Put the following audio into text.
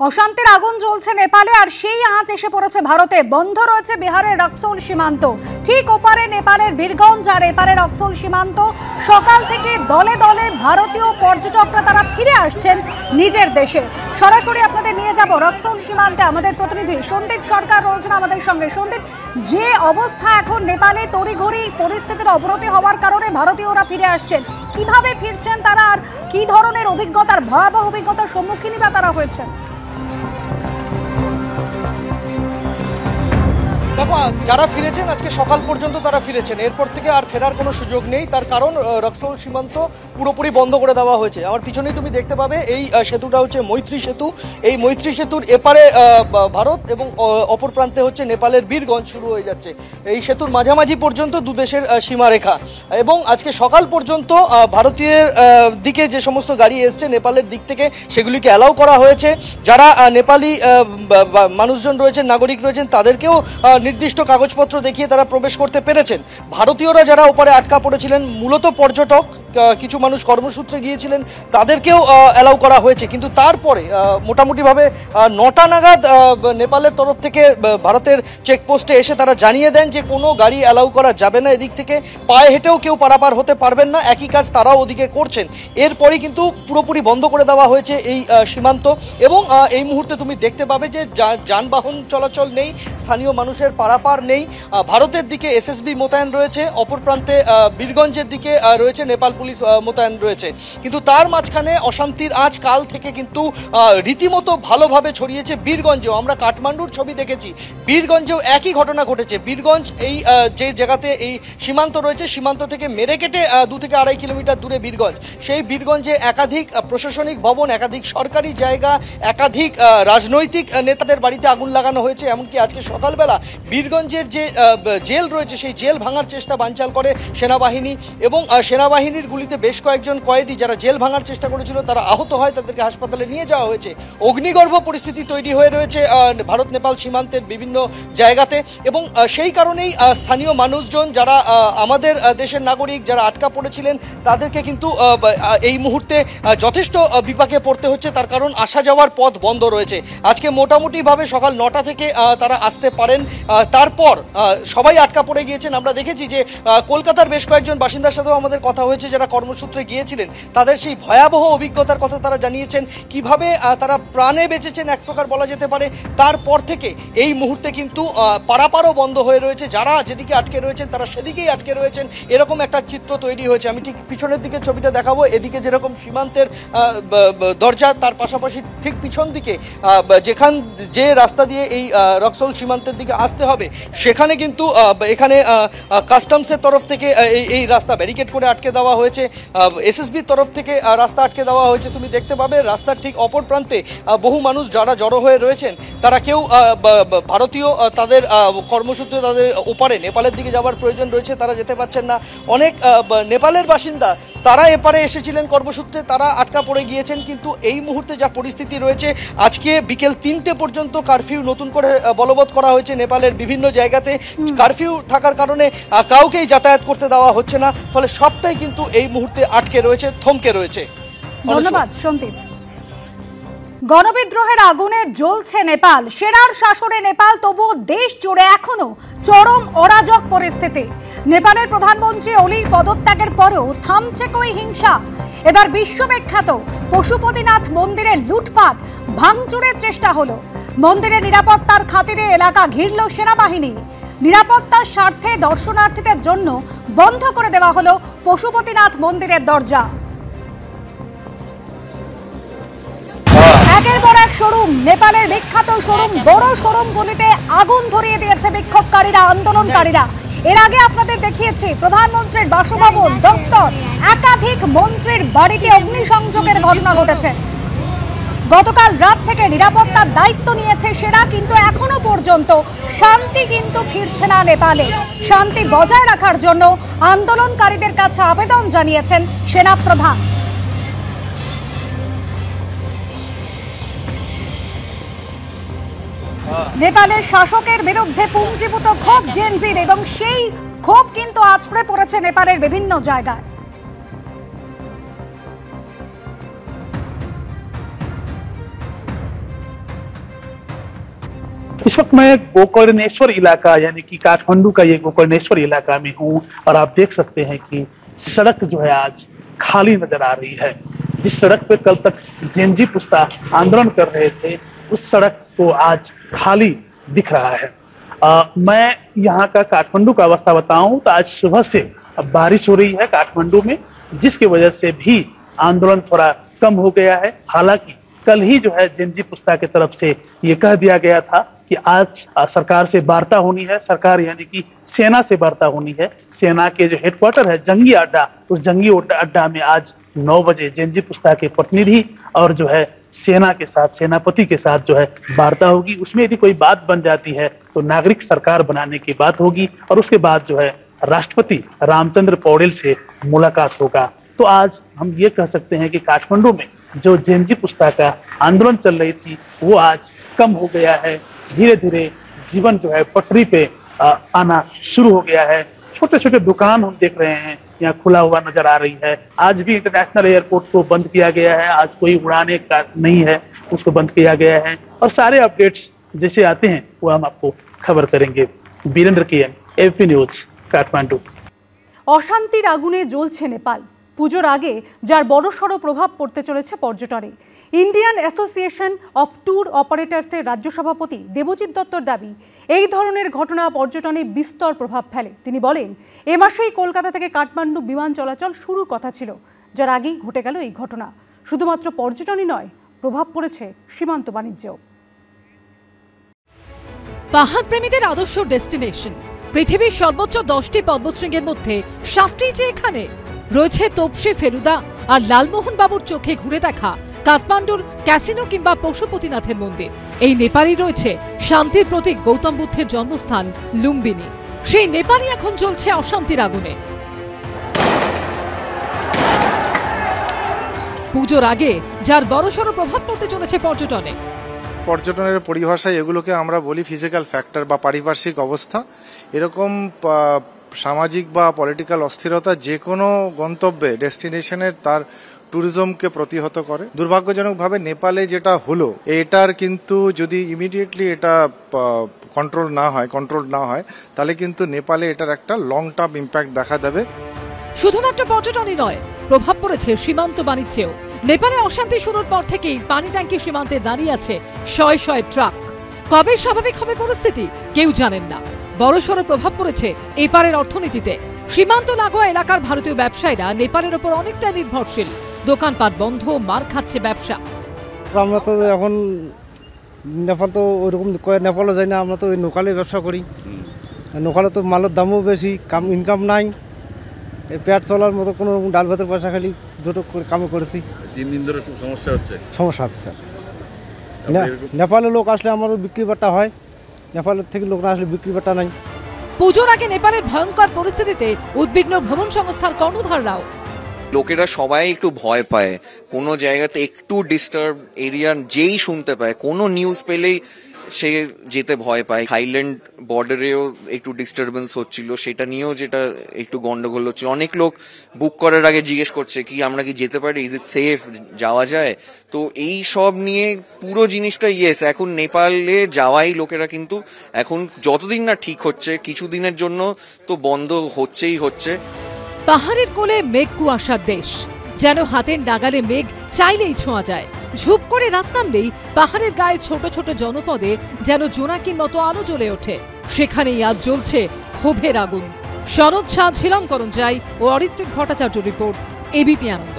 অশান্তির আগুন জ্বলছে নেপালে, আর সেই আঁচ এসে পড়েছে ভারতে। বন্ধ রয়েছে বিহারের রক্সৌল সীমান্ত, ঠিক ওপারে নেপালের বীরগঞ্জ আর এপারে রক্সৌল সীমান্ত। সকাল থেকে দলে দলে ভারতীয় পর্যটকরা তারা ফিরে আসছেন নিজের দেশে। সরাসরি আপনাদের নিয়ে যাব রক্সৌল সীমান্তে। আমাদের প্রতিনিধি সন্দীপ সরকার রয়েছেন আমাদের সঙ্গে। সন্দীপ, যে অবস্থা এখন নেপালে, তড়িঘড়ি পরিস্থিতির অবনতি হওয়ার কারণে ভারতীয়রা ফিরে আসছেন, কিভাবে ফিরছেন তারা, আর কি ধরনের অভিজ্ঞতার, ভয়াবহ অভিজ্ঞতার সম্মুখীনই বা তারা হয়েছেন? দেখো, যারা ফিরেছেন আজকে সকাল পর্যন্ত তারা ফিরেছেন, এরপর থেকে আর ফেরার কোনো সুযোগ নেই। তার কারণ রক্সৌল সীমান্ত পুরোপুরি বন্ধ করে দেওয়া হয়েছে। আমার পিছনেই তুমি দেখতে পাবে এই সেতুটা হচ্ছে মৈত্রী সেতু। এই মৈত্রী সেতুর এপারে ভারত এবং অপর প্রান্তে হচ্ছে নেপালের বীরগঞ্জ শুরু হয়ে যাচ্ছে। এই সেতুর মাঝামাঝি পর্যন্ত দু দেশের সীমারেখা, এবং আজকে সকাল পর্যন্ত ভারতীয় দিকে যে সমস্ত গাড়ি এসছে নেপালের দিক থেকে সেগুলিকে অ্যালাউ করা হয়েছে। যারা নেপালি মানুষজন রয়েছেন, নাগরিক রয়েছেন, তাদেরকেও নির্দিষ্ট কাগজপত্র দেখিয়ে তারা প্রবেশ করতে পেরেছেন। ভারতীয়রা যারা ওপারে আটকা পড়েছিলেন, মূলত পর্যটক, কিছু মানুষ কর্মসূত্রে গিয়েছিলেন, তাদেরকেও অ্যালাউ করা হয়েছে। কিন্তু তারপরে মোটামুটিভাবে 9টা নাগাদ নেপালের তরফ থেকে ভারতের চেকপোস্টে এসে তারা জানিয়ে দেন যে কোনো গাড়ি অ্যালাউ করা যাবে না, এদিক থেকে পায়ে হেঁটেও কেউ পারাপার হতে পারবেন না। একই কাজ তারাও ওদিকে করছেন। এরপরই কিন্তু পুরোপুরি বন্ধ করে দেওয়া হয়েছে এই সীমান্ত, এবং এই মুহূর্তে তুমি দেখতে পাবে যে যানবাহন চলাচল নেই, স্থানীয় মানুষের পারাপার নেই। ভারতের দিকে এসএসবি মোতায়েন রয়েছে, অপর প্রান্তে বীরগঞ্জের দিকে রয়েছে নেপাল পুলিশ মোতায়েন রয়েছে। কিন্তু তার মাঝখানে অশান্তির আঁচ কাল থেকে কিন্তু রীতিমতো ভালোভাবে ছড়িয়েছে বীরগঞ্জেও। আমরা কাঠমান্ডুর ছবি দেখেছি, বীরগঞ্জেও একই ঘটনা ঘটেছে। বীরগঞ্জ এই যে জায়গাতে এই সীমান্ত রয়েছে, সীমান্ত থেকে মেরে কেটে 2 থেকে 2.5 কিলোমিটার দূরে বীরগঞ্জ। সেই বীরগঞ্জে একাধিক প্রশাসনিক ভবন, একাধিক সরকারি জায়গা, একাধিক রাজনৈতিক নেতাদের বাড়িতে আগুন লাগানো হয়েছে। এমনকি আজকে সকালবেলা বীরগঞ্জের যে জেল রয়েছে সেই জেল ভাঙার চেষ্টা বানচাল করে সেনাবাহিনী, এবং সেনাবাহিনীর গুলিতে বেশ কয়েকজন কয়েদি যারা জেল ভাঙার চেষ্টা করেছিল তারা আহত হয়, তাদেরকে হাসপাতালে নিয়ে যাওয়া হয়েছে। অগ্নিগর্ভ পরিস্থিতি তৈরি হয়ে রয়েছে ভারত নেপাল সীমান্তের বিভিন্ন জায়গাতে, এবং সেই কারণেই স্থানীয় মানুষজন যারা আমাদের দেশের নাগরিক যারা আটকা পড়েছিলেন তাদেরকে কিন্তু এই মুহূর্তে যথেষ্ট বিপাকে পড়তে হচ্ছে। তার কারণ আসা যাওয়ার পথ বন্ধ রয়েছে। আজকে মোটামুটিভাবে সকাল 9টা থেকে তারা আসতে পারেন, তারপর সবাই আটকা পড়ে গিয়েছেন। আমরা দেখেছি যে কলকাতার বেশ কয়েকজন বাসিন্দার সাথেও আমাদের কথা হয়েছে যারা কর্মসূত্রে গিয়েছিলেন, তাদের সেই ভয়াবহ অভিজ্ঞতার কথা তারা জানিয়েছেন, কিভাবে তারা প্রাণে বেঁচেছেন এক প্রকার বলা যেতে পারে। তারপর থেকে এই মুহূর্তে কিন্তু পারাপারও বন্ধ হয়ে রয়েছে। যারা যেদিকে আটকে রয়েছেন তারা সেদিকেই আটকে রয়েছেন, এরকম একটা চিত্র তৈরি হয়েছে। আমি ঠিক পিছনের দিকে ছবিটা দেখাবো। এদিকে যেরকম সীমান্তের দরজা, তার পাশাপাশি ঠিক পিছন দিকে যে রাস্তা দিয়ে এই রক্সৌল সীমান্তের দিকে আসতে হবে, সেখানে কিন্তু এখানে কাস্টমসের তরফ থেকে এই রাস্তা ব্যারিকেড করে আটকে দেওয়া হয়েছে। এসএসবির তরফ থেকে রাস্তা আটকে দেওয়া হয়েছে। তুমি দেখতে পাবে রাস্তার ঠিক অপর প্রান্তে বহু মানুষ যারা জড়ো হয়ে রয়েছেন, তারা কেউ ভারতীয়, তাদের কর্মসূত্রে তাদের ওপারে নেপালের দিকে যাওয়ার প্রয়োজন রয়েছে, তারা যেতে পারছেন না। অনেক নেপালের বাসিন্দা তারা এপারে এসেছিলেন কর্মসূত্রে, তারা আটকা পড়ে গিয়েছেন। কিন্তু এই মুহূর্তে যা পরিস্থিতি রয়েছে, আজকে বিকেল 3টে পর্যন্ত কারফিউ নতুন করে বলবৎ করা হয়েছে নেপালের বিভিন্ন জায়গাতে। কারফিউ থাকার কারণে কাউকেই যাতায়াত করতে দেওয়া হচ্ছে না, ফলে সবটাই কিন্তু এই মুহূর্তে আটকে রয়েছে, থমকে রয়েছে। ধন্যবাদ সন্দীপ। গণবিদ্রোহের আগুনে জ্বলছে নেপাল, সেনার শাসনে নেপাল, তবুও দেশ জুড়ে এখনো চরম অরাজক পরিস্থিতি। নেপালের প্রধানমন্ত্রী অলির পদত্যাগের পরেও থামছে কই হিংসা। এবার বিশ্ববিখ্যাত পশুপতিনাথ মন্দিরে লুটপাট, ভাঙচুরের চেষ্টা হলো। মন্দিরের নিরাপত্তার খাতিরে এলাকা ঘিরল সেনাবাহিনী। নিরাপত্তার স্বার্থে দর্শনার্থীদের জন্য বন্ধ করে দেওয়া হলো পশুপতিনাথ মন্দিরের দরজা। একের পর এক শোরুম, নেপালের বিখ্যাত শোরুম, বড় শোরুমগুলিতে আগুন ধরিয়ে দিয়েছে বিক্ষোভকারীরা, আন্দোলনকারীরা। এর আগে আপনাদের দেখিয়েছি প্রধানমন্ত্রীর বাসভবন, দপ্তর, একাধিক মন্ত্রীর বাড়িতে অগ্নিসংযোগের ঘটনা ঘটেছে। গতকাল রাত থেকে নিরাপত্তার দায়িত্ব নিয়েছে সেনা, কিন্তু এখনো পর্যন্ত শান্তি কিন্তু ফিরছে না নেপালে। শান্তি বজায় রাখার জন্য আন্দোলনকারীদের কাছে আবেদন জানিয়েছেন সেনা প্রধান। নেপালের শাসকের বিরুদ্ধে পুঞ্জীভূত ক্ষোভ জেনজির, এবং সেই ক্ষোভ কিন্তু আছড়ে পড়েছে নেপালের বিভিন্ন জায়গায়। इस वक्त मैं गोकर्णेश्वर इलाका यानी कि काठमांडू का ये गोकर्णेश्वर इलाका में हूँ और आप देख सकते हैं कि सड़क जो है आज खाली नजर आ रही है। जिस सड़क पे कल तक जेएनजी पुस्ता आंदोलन कर रहे थे उस सड़क को आज खाली दिख रहा है। मैं यहाँ का काठमांडू का अवस्था बताऊं तो आज सुबह से बारिश हो रही है काठमांडू में, जिसकी वजह से भी आंदोलन थोड़ा कम हो गया है। हालांकि कल ही जो है जेएनजी पुस्ता की तरफ से ये कह दिया गया था कि आज सरकार से वार्ता होनी है, सरकार यानी कि सेना से वार्ता होनी है। सेना के जो हेडक्वार्टर है जंगी अड्डा, उस जंगी अड्डा में आज 9 बजे जेएनजी पुस्ता के प्रतिनिधि और जो है सेना के साथ, सेनापति के साथ जो है वार्ता होगी। उसमें यदि कोई बात बन जाती है तो नागरिक सरकार बनाने की बात होगी और उसके बाद जो है राष्ट्रपति रामचंद्र पौडेल से मुलाकात होगा। तो आज हम ये कह सकते हैं कि काठमांडू में जो जेएनजी पुस्ता का आंदोलन चल रही थी वो आज कम हो गया है। धीरे धीरे जीवन जो है पटरी पे आना शुरू हो गया है। छोटे छोटे दुकान हम देख रहे हैं यहाँ खुला हुआ नजर आ रही है। आज भी इंटरनेशनल एयरपोर्ट को बंद किया गया है, आज कोई उड़ाने का नहीं है, उसको बंद किया गया है और सारे अपडेट्स जैसे आते हैं वो हम आपको खबर करेंगे। Virendra KN, ABP news, Kathmandu. অশান্তির আগুনে জ্বলছে নেপাল। পুজোর আগে যার বড়সড় প্রভাব পড়তে চলেছে পর্যটনে। ইন্ডিয়ান অ্যাসোসিয়েশন অফ ট্যুর অপারেটরসের রাজ্য সভাপতি দেবজিৎ দত্তর দাবি, এই ধরনের ঘটনা পর্যটনে বিস্তর প্রভাব ফেলে। তিনি বলেন, এ মাসেই কলকাতা থেকে কাঠমান্ডু বিমান চলাচল শুরুর কথা ছিল, যার আগেই ঘটে গেল এই ঘটনা। শুধুমাত্র পর্যটনই নয়, প্রভাব পড়েছে সীমান্ত বাণিজ্যেও। পাহাড় প্রেমীদের আদর্শ ডেস্টিনেশন, পৃথিবীর সর্বোচ্চ 10টি পর্বতশৃঙ্গের মধ্যে 7টি যে এখানে রয়েছে। তোপসে ফেলুদা আর লালমোহন বাবুর চোখে ঘুরে দেখা কাঠমান্ডুর ক্যাসিনো কিংবা পশুপতিনাথের মন্দির। এই নেপালই রয়েছে শান্তির প্রতীক গৌতম বুদ্ধের জন্মস্থান লুম্বিনী। সেই নেপালই এখন জ্বলছে অশান্তির আগুনে। পুজোর আগে যার বড়সড় প্রভাব পড়তে চলেছে পর্যটনে। পর্যটনের পরিভাষায় এগুলোকে আমরা বলি ফিজিক্যাল ফ্যাক্টর বা পারিপার্শ্বিক অবস্থা। এরকম সামাজিক বা পলিটিক্যাল অস্থিরতা যে কোনো গন্তব্যে ডেস্টিনেশনের তার ট্যুরিজমকে প্রতিহত করে। দুর্ভাগ্যজনকভাবে নেপালে যেটা হলো এটার কিন্তু যদি ইমিডিয়েটলি এটা কন্ট্রোল না হয় তাহলে কিন্তু নেপালে এটার একটা লং টার্ম ইম্প্যাক্ট দেখা দেবে। শুধুমাত্র পর্যটনই নয়, প্রভাব পড়েছে সীমান্ত বাণিজ্যেও। নেপালে অশান্তি শুরুর পর থেকেই পানি ট্যাঙ্কি সীমান্তে দাঁড়িয়ে আছে শয়ে শয়ে ট্রাক। কবে স্বাভাবিক হবে পরিস্থিতি কেউ জানেন না। বড়সড় প্রভাব পড়েছে এপারের অর্থনীতিতে। সীমান্ত লাগোয়া এলাকার ভারতীয় ব্যবসায়ীরা নেপালের ওপর অনেকটা নির্ভরশীল। দোকানপাট বন্ধ, মার খাচ্ছে ব্যবসা। আমরা তো এখন নেপাল তো ওইরকম নেপালও যাই না, আমরা তো ওই লোকালে ব্যবসা করি। লোকালে তো মালের দামও বেশি, ইনকাম নাই। এই পেট চলার মতো কোনো ডাল ভাতের পয়সা খালি জোটো কামে করেছি। 3 দিন ধরে খুব সমস্যা হচ্ছে। সমস্যা আছে স্যার। নেপালের লোক আসলে আমারও বিক্রি বাট্টা হয়, নেপালের থেকে লোক না আসলে বিক্রি বাট্টা নাই। পুজোর আগে নেপালের ভয়ঙ্কর পরিস্থিতিতে উদ্বিগ্ন ভ্রমণ সংস্থার কর্ণধাররাও। লোকেরা সবাই একটু ভয় পায়, কোনো জায়গাতে একটু ডিস্টার্ব এরিয়া যেই শুনতে পায়, কোনো নিউজ পেলেই সে যেতে ভয় পায়। থাইল্যান্ড বর্ডারেও একটু ডিস্টারবেন্স হচ্ছিল, সেটা নিয়েও যেটা একটু গন্ডগোল হচ্ছে। অনেক লোক বুক করার আগে জিজ্ঞেস করছে কি আমরা কি যেতে পারি, ইজ ইট সেফ, যাওয়া যায়। তো এই সব নিয়ে পুরো জিনিসটা ইয়েস, এখন নেপালে যাওয়াই লোকেরা কিন্তু এখন যতদিন না ঠিক হচ্ছে, কিছুদিনের জন্য তো বন্ধ হচ্ছেই হচ্ছে। পাহাড়ের কোলে মেঘ কুয়াশার দেশ, যেন হাতের নাগালে মেঘ চাইলেই ছোঁয়া যায়। ঝুপ করে রাত নামলেই পাহাড়ের গায়ে ছোট ছোট জনপদে যেন জোনাকির মতো আলো জ্বলে ওঠে। সেখানেই আজ জ্বলছে ক্ষোভের আগুন। সনদ শাহ, ঝিলম করঞ্জাই ও অরিত্রিক ভট্টাচার্য রিপোর্ট, এবিপি আনন্দ।